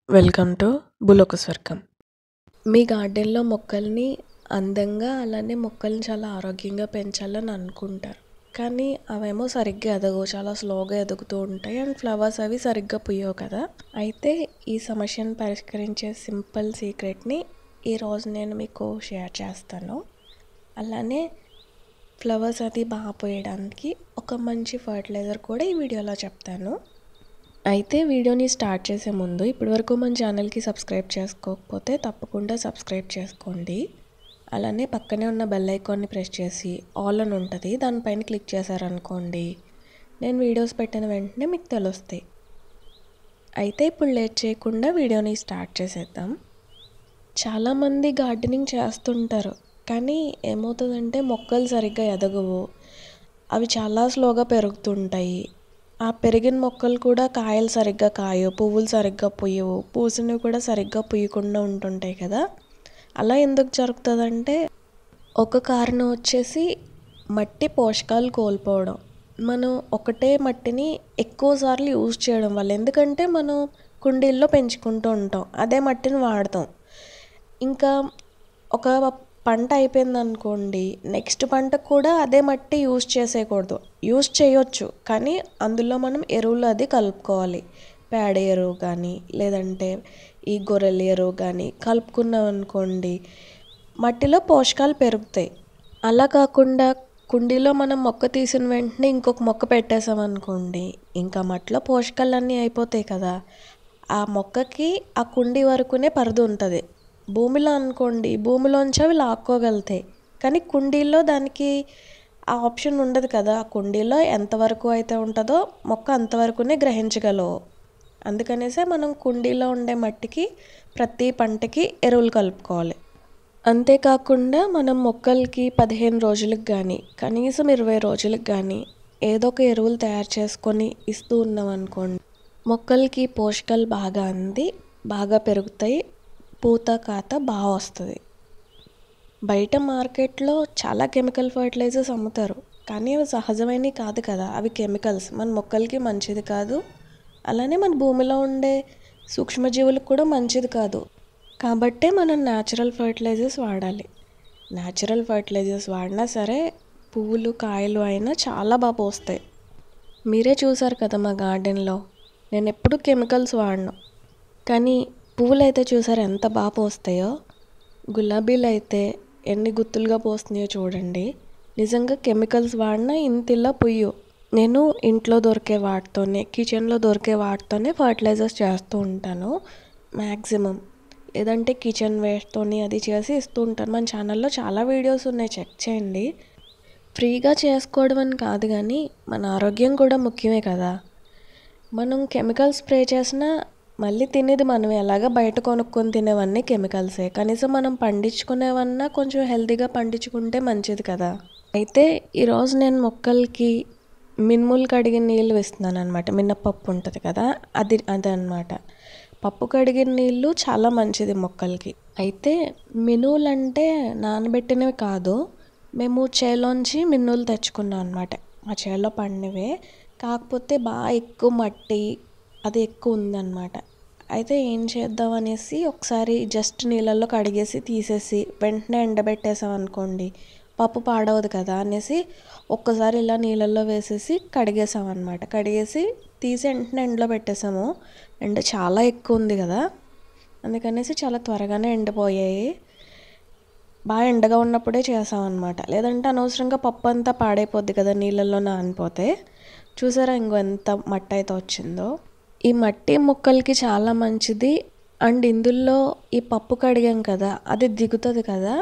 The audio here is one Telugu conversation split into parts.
వెల్కమ్ టు భూలోక స్వర్గం. మీ గార్డెన్లో మొక్కల్ని అందంగా అలానే మొక్కల్ని చాలా ఆరోగ్యంగా పెంచాలని అనుకుంటారు. కానీ అవేమో సరిగ్గా ఎదగవు, చాలా స్లోగా ఎదుగుతూ ఉంటాయి అండ్ ఫ్లవర్స్ అవి సరిగ్గా పుయ్యవు కదా. అయితే ఈ సమస్యను పరిష్కరించే సింపుల్ సీక్రెట్ని ఈరోజు నేను మీకు షేర్ చేస్తాను. అలానే ఫ్లవర్స్ అది బాగా పోయడానికి ఒక మంచి ఫర్టిలైజర్ కూడా ఈ వీడియోలో చెప్తాను. అయితే వీడియోని స్టార్ట్ చేసే ముందు ఇప్పటివరకు మన ఛానల్కి సబ్స్క్రైబ్ చేసుకోకపోతే తప్పకుండా సబ్స్క్రైబ్ చేసుకోండి. అలానే పక్కనే ఉన్న బెల్ ఐకాన్ని ప్రెస్ చేసి ఆల్ అని ఉంటుంది, దానిపైన క్లిక్ చేశారనుకోండి నేను వీడియోస్ పెట్టిన వెంటనే మీకు తెలుస్తాయి. అయితే ఇప్పుడు లేట్ చేయకుండా వీడియోని స్టార్ట్ చేసేద్దాం. చాలామంది గార్డెనింగ్ చేస్తుంటారు, కానీ ఏమవుతుందంటే మొక్కలు సరిగ్గా ఎదగవు, అవి చాలా స్లోగా పెరుగుతుంటాయి. ఆ పెరిగిన మొక్కలు కూడా కాయలు సరిగ్గా కాయవు, పువ్వులు సరిగ్గా పుయ్యవు, పూసినవి కూడా సరిగ్గా పుయ్యకుండా ఉంటుంటాయి కదా. అలా ఎందుకు జరుగుతుందంటే ఒక కారణం వచ్చేసి మట్టి పోషకాలు కోల్పోవడం. మనం ఒకటే మట్టిని ఎక్కువసార్లు యూజ్ చేయడం వల్ల, ఎందుకంటే మనం కుండీల్లో పెంచుకుంటూ ఉంటాం, అదే మట్టిని వాడతాం. ఇంకా ఒక పంట అయిపోయింది అనుకోండి, నెక్స్ట్ పంటకు కూడా అదే మట్టి యూజ్ చేసేయకూడదు. యూజ్ చేయొచ్చు, కానీ అందులో మనం ఎరువులు అది కలుపుకోవాలి. పేడ ఎరువు కానీ లేదంటే ఈ గొర్రెల ఎరువు కానీ కలుపుకున్నాం అనుకోండి, మట్టిలో పోషకాలు పెరుగుతాయి. అలా కాకుండా కుండీలో మనం మొక్క తీసిన వెంటనే ఇంకొక మొక్క పెట్టేసాం అనుకోండి, ఇంకా మట్టిలో పోషకాలన్నీ అయిపోతాయి కదా. ఆ మొక్కకి ఆ కుండీ వరకునే పరిధి ఉంటుంది. భూమిలో అనుకోండి, భూమిలోంచి అవి లాక్కోగలుగుతాయి, కానీ కుండీల్లో దానికి ఆ ఆప్షన్ ఉండదు కదా. ఆ కుండీలో ఎంతవరకు అయితే ఉంటుందో మొక్క అంతవరకునే గ్రహించగలవు. అందుకనేసే మనం కుండీలో ఉండే మట్టికి ప్రతి పంటకి ఎరువులు కలుపుకోవాలి. అంతేకాకుండా మనం మొక్కలకి 15 రోజులకు కానీ కనీసం 20 రోజులకు కానీ ఏదో ఒక ఎరువులు తయారు చేసుకొని ఇస్తూ ఉన్నాం అనుకోండి, మొక్కలకి పోషకాలు బాగా అంది బాగా పెరుగుతాయి, పూత కాత బాగా వస్తుంది. బయట మార్కెట్లో చాలా కెమికల్ ఫర్టిలైజర్స్ అమ్ముతారు, కానీ అవి సహజమైనవి కాదు కదా, అవి కెమికల్స్, మన మొక్కలకి మంచిది కాదు. అలానే మన భూమిలో ఉండే సూక్ష్మజీవులకు కూడా మంచిది కాదు. కాబట్టే మనం న్యాచురల్ ఫర్టిలైజర్స్ వాడాలి. న్యాచురల్ ఫర్టిలైజర్స్ వాడినా సరే పువ్వులు కాయలు అయినా చాలా బాగా పోస్తాయి. మీరే చూసారు కదా మా గార్డెన్లో, నేను ఎప్పుడూ కెమికల్స్ వాడను, కానీ పువ్వులు అయితే చూసారు ఎంత బాగా పోస్తాయో. గులాబీలు అయితే ఎన్ని గుత్తులుగా పోస్తున్నాయో చూడండి. నిజంగా కెమికల్స్ వాడినా ఇంతిలా పుయ్యు. నేను ఇంట్లో దొరికే వాటితోనే, కిచెన్లో దొరికే వాటితోనే ఫర్టిలైజర్స్ చేస్తూ ఉంటాను మ్యాక్సిమం. లేదంటే కిచెన్ వేస్ట్తోని అది చేసి ఇస్తూ ఉంటాను. మన ఛానల్లో చాలా వీడియోస్ ఉన్నాయి, చెక్ చేయండి. ఫ్రీగా చేసుకోవడం అని కాదు, కానీ మన ఆరోగ్యం కూడా ముఖ్యమే కదా. మనం కెమికల్స్ స్ప్రే చేసినా మళ్ళీ తినేది మనం ఎలాగ బయట కొనుక్కొని తినేవన్నీ కెమికల్సే. కనీసం మనం పండించుకునేవన్నా కొంచెం హెల్తీగా పండించుకుంటే మంచిది కదా. అయితే ఈరోజు నేను మొక్కలకి మినుములు కడిగిన నీళ్ళు వేస్తున్నాను అనమాట. మినప్పప్పు ఉంటుంది కదా, అదనమాట. పప్పు కడిగిన నీళ్ళు చాలా మంచిది మొక్కలకి. అయితే మినువులు అంటే నానబెట్టినవి కాదు, మేము చేలోంచి మినువులు తెచ్చుకున్నాం అనమాట. మా చేలో పండినవే, కాకపోతే బాగా ఎక్కువ మట్టి అది ఎక్కువ ఉందన్నమాట. అయితే ఏం చేద్దాం అనేసి ఒకసారి జస్ట్ నీళ్ళల్లో కడిగేసి తీసేసి వెంటనే ఎండబెట్టేసాం అనుకోండి, పప్పు పాడవదు కదా అనేసి ఒక్కసారి ఇలా నీళ్ళల్లో వేసేసి కడిగేసాం అనమాట. కడిగేసి తీసి వెంటనే ఎండలో పెట్టేసాము. ఎండ చాలా ఎక్కువ ఉంది కదా, అందుకనేసి చాలా త్వరగానే ఎండిపోయాయి. బాగా ఎండగా ఉన్నప్పుడే చేసాం అనమాట, లేదంటే అనవసరంగా పప్పు అంతా పాడైపోద్ది కదా నీళ్ళల్లో నానిపోతే. చూసారా ఇంకో ఎంత మట్టి అయితే వచ్చిందో. ఈ మట్టి మొక్కలకి చాలా మంచిది. అండ్ ఇందులో ఈ పప్పు కడిగాం కదా, అది దిగుతుంది కదా,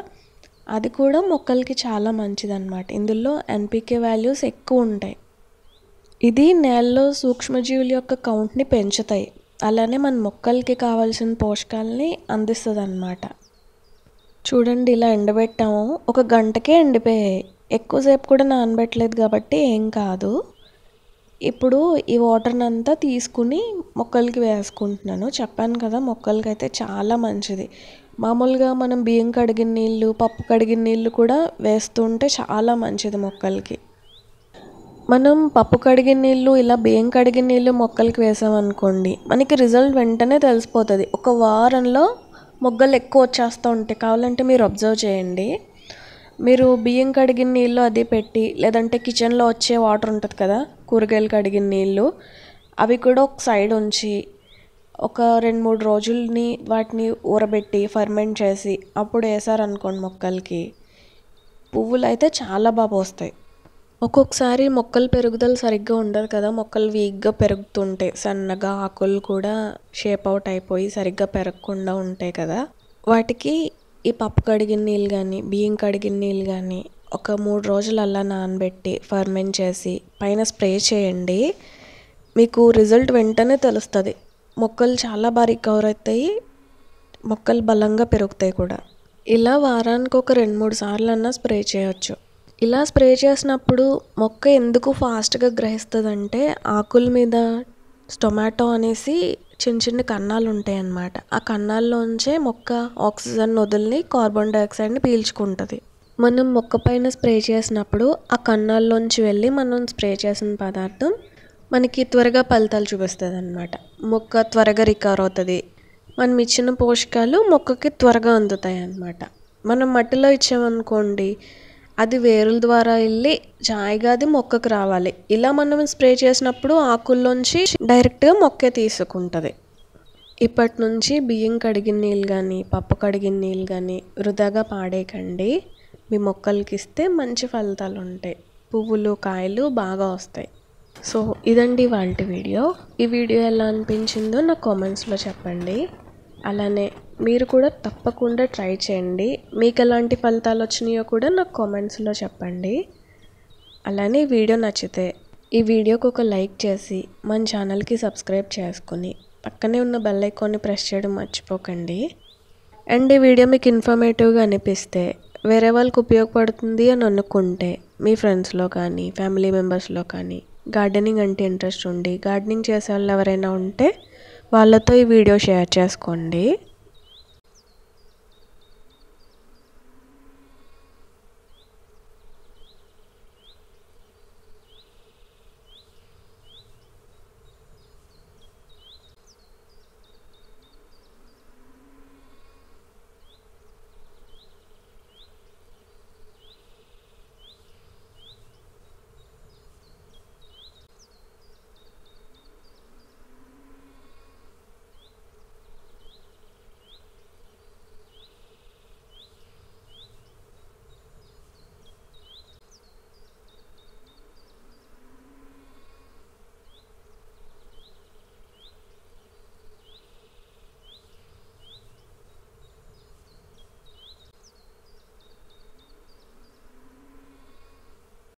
అది కూడా మొక్కలకి చాలా మంచిది అన్నమాట. ఇందులో ఎన్పికే వాల్యూస్ ఎక్కువ ఉంటాయి. ఇది నేలలో సూక్ష్మజీవుల యొక్క కౌంట్ని పెంచుతాయి, అలానే మన మొక్కలకి కావాల్సిన పోషకాలని అందిస్తుంది అన్నమాట. చూడండి ఇలా ఎండబెట్టాము, ఒక గంటకే ఎండిపోయాయి. ఎక్కువసేపు కూడా నానబెట్టలేదు కాబట్టి ఏం కాదు. ఇప్పుడు ఈ వాటర్ని అంతా తీసుకుని మొక్కలకి వేసుకుంటున్నాను. చెప్పాను కదా మొక్కలకి అయితే చాలా మంచిది. మామూలుగా మనం బియ్యం కడిగిన నీళ్ళు, పప్పు కడిగిన నీళ్ళు కూడా వేస్తుంటే చాలా మంచిది మొక్కలకి. మనం పప్పు కడిగిన నీళ్ళు ఇలా బియ్యం కడిగిన నీళ్ళు మొక్కలకి వేసామనుకోండి, మనకి రిజల్ట్ వెంటనే తెలిసిపోతుంది. ఒక వారంలో మొగ్గలు ఎక్కువ వచ్చేస్తూ ఉంటాయి. కావాలంటే మీరు అబ్జర్వ్ చేయండి. మీరు బియ్యం కడిగిన నీళ్ళు అది పెట్టి, లేదంటే కిచెన్లో వచ్చే వాటర్ ఉంటుంది కదా, కూరగాయలు కడిగిన నీళ్ళు, అవి కూడా ఒక సైడ్ ఉంచి ఒక 2-3 రోజుల్ని వాటిని ఊరబెట్టి ఫర్మెంట్ చేసి అప్పుడు వేసారనుకోండి మొక్కలకి, పువ్వులు అయితే చాలా బాగా వస్తాయి. ఒక్కొక్కసారి మొక్కల పెరుగుదల సరిగ్గా ఉండదు కదా, మొక్కలు వీక్గా పెరుగుతుంటాయి, సన్నగా ఆకులు కూడా షేప్ అవుట్ అయిపోయి సరిగ్గా పెరగకుండా ఉంటాయి కదా, వాటికి ఈ పప్పు కడిగిన నీళ్ళు కానీ బియ్యం కడిగిన నీళ్ళు కానీ ఒక 3 రోజులు అలా నానబెట్టి ఫర్మెంట్ చేసి పైన స్ప్రే చేయండి. మీకు రిజల్ట్ వెంటనే తెలుస్తుంది. మొక్కలు చాలా బాగా రికవర్ అవుతాయి, మొక్కలు బలంగా పెరుగుతాయి కూడా. ఇలా వారానికి ఒక 2-3 సార్లు అన్నా స్ప్రే చేయొచ్చు. ఇలా స్ప్రే చేసినప్పుడు మొక్క ఎందుకు ఫాస్ట్గా గ్రహిస్తుందంటే, ఆకుల మీద టొమాటో అనేసి చిన్న చిన్న కన్నాలు ఉంటాయి అన్నమాట. ఆ కన్నాల్లోంచే మొక్క ఆక్సిజన్ వదిలి కార్బన్ డైఆక్సైడ్ని పీల్చుకుంటుంది. మనం మొక్క పైన స్ప్రే చేసినప్పుడు ఆ కన్నాల్లోంచి వెళ్ళి మనం స్ప్రే చేసిన పదార్థం మనకి త్వరగా ఫలితాలు చూపిస్తుంది అన్నమాట. మొక్క త్వరగా రికవర్ అవుతుంది. మనం ఇచ్చిన పోషకాలు మొక్కకి త్వరగా అందుతాయి అన్నమాట. మనం మట్టిలో ఇచ్చామనుకోండి, అది వేరుల ద్వారా వెళ్ళి జాయిగా అది మొక్కకు రావాలి. ఇలా మనం స్ప్రే చేసినప్పుడు ఆకుల్లోంచి డైరెక్ట్గా మొక్కే తీసుకుంటుంది. ఇప్పటి నుంచి బియ్యం కడిగిన నీళ్ళు కానీ పప్పు కడిగిన నీళ్ళు కానీ వృధాగా పాడేయకండి. మీ మొక్కలకి ఇస్తే మంచి ఫలితాలు ఉంటాయి, పువ్వులు కాయలు బాగా వస్తాయి. సో ఇదండి ఇవాల్టి వీడియో. ఈ వీడియో ఎలా అనిపించిందో నాకు కామెంట్స్లో చెప్పండి. అలానే మీరు కూడా తప్పకుండా ట్రై చేయండి. మీకు ఎలాంటి ఫలితాలు వచ్చినాయో కూడా నాకు కామెంట్స్లో చెప్పండి. అలానే ఈ వీడియో నచ్చితే ఈ వీడియోకి ఒక లైక్ చేసి మన ఛానల్కి సబ్స్క్రైబ్ చేసుకుని పక్కనే ఉన్న బెల్ ఐకాన్ని ప్రెస్ చేయడం మర్చిపోకండి. అండ్ ఈ వీడియో మీకు ఇన్ఫర్మేటివ్గా అనిపిస్తే, వేరే వాళ్ళకి ఉపయోగపడుతుంది అని అనుకుంటే మీ ఫ్రెండ్స్లో కానీ ఫ్యామిలీ మెంబర్స్లో కానీ గార్డెనింగ్ అంటే ఇంట్రెస్ట్ ఉండి గార్డెనింగ్ చేసే వాళ్ళు ఎవరైనా ఉంటే వాళ్ళతో ఈ వీడియో షేర్ చేసుకోండి.